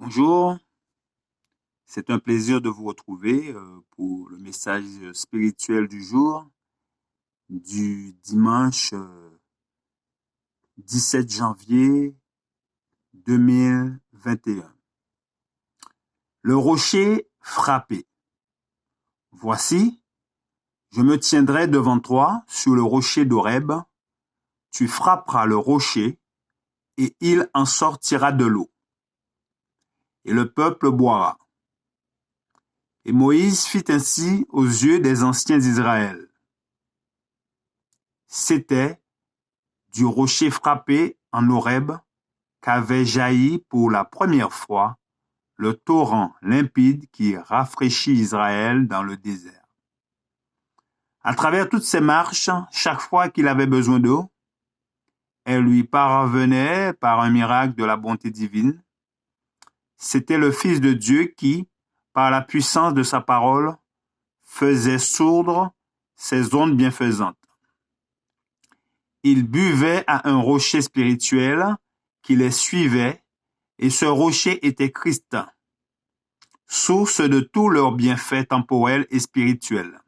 Bonjour, c'est un plaisir de vous retrouver pour le message spirituel du jour du dimanche 17 janvier 2021. Le rocher frappé. Voici, je me tiendrai devant toi sur le rocher d'Horeb, tu frapperas le rocher et il en sortira de l'eau, et le peuple boira. Et Moïse fit ainsi aux yeux des anciens d'Israël. C'était du rocher frappé en Horeb qu'avait jailli pour la première fois le torrent limpide qui rafraîchit Israël dans le désert. À travers toutes ces marches, chaque fois qu'il avait besoin d'eau, elle lui parvenait par un miracle de la bonté divine. C'était le Fils de Dieu qui, par la puissance de sa parole, faisait sourdre ses ondes bienfaisantes. Ils buvaient à un rocher spirituel qui les suivait, et ce rocher était Christ, source de tous leurs bienfaits temporels et spirituels.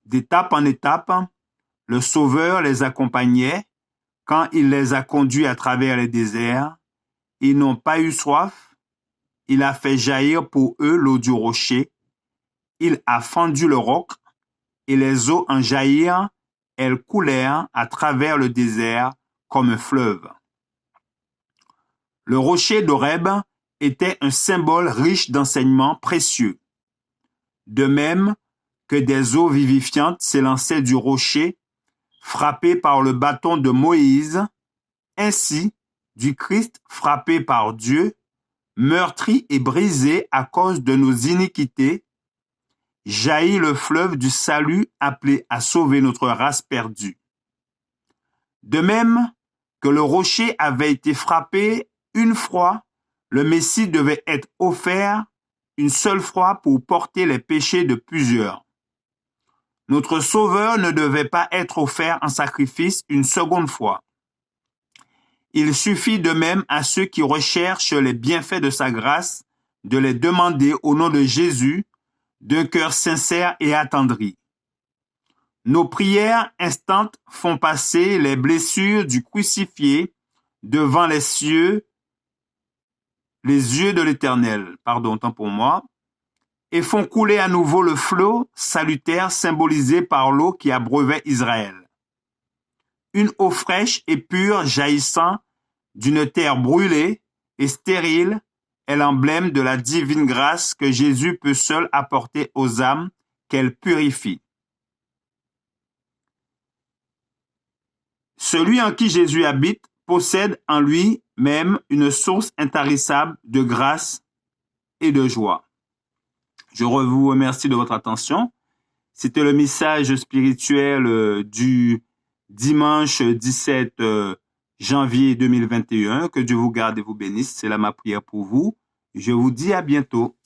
D'étape en étape, le Sauveur les accompagnait quand il les a conduits à travers les déserts. Ils n'ont pas eu soif, il a fait jaillir pour eux l'eau du rocher, il a fendu le roc, et les eaux en jaillirent, elles coulèrent à travers le désert comme un fleuve. Le rocher d'Horeb était un symbole riche d'enseignements précieux. De même que des eaux vivifiantes s'élançaient du rocher, frappé par le bâton de Moïse, ainsi du Christ frappé par Dieu, meurtri et brisé à cause de nos iniquités, jaillit le fleuve du salut appelé à sauver notre race perdue. De même que le rocher avait été frappé une fois, le Messie devait être offert une seule fois pour porter les péchés de plusieurs. Notre Sauveur ne devait pas être offert en sacrifice une seconde fois. Il suffit de même à ceux qui recherchent les bienfaits de sa grâce de les demander au nom de Jésus d'un cœur sincère et attendri. Nos prières instantes font passer les blessures du crucifié devant les yeux de l'Éternel, tant pour moi, et font couler à nouveau le flot salutaire symbolisé par l'eau qui abreuvait Israël. Une eau fraîche et pure jaillissant d'une terre brûlée et stérile est l'emblème de la divine grâce que Jésus peut seul apporter aux âmes qu'elle purifie. Celui en qui Jésus habite possède en lui-même une source intarissable de grâce et de joie. Je vous remercie de votre attention. C'était le message spirituel du dimanche 17 janvier 2021. Que Dieu vous garde et vous bénisse. C'est là ma prière pour vous. Je vous dis à bientôt.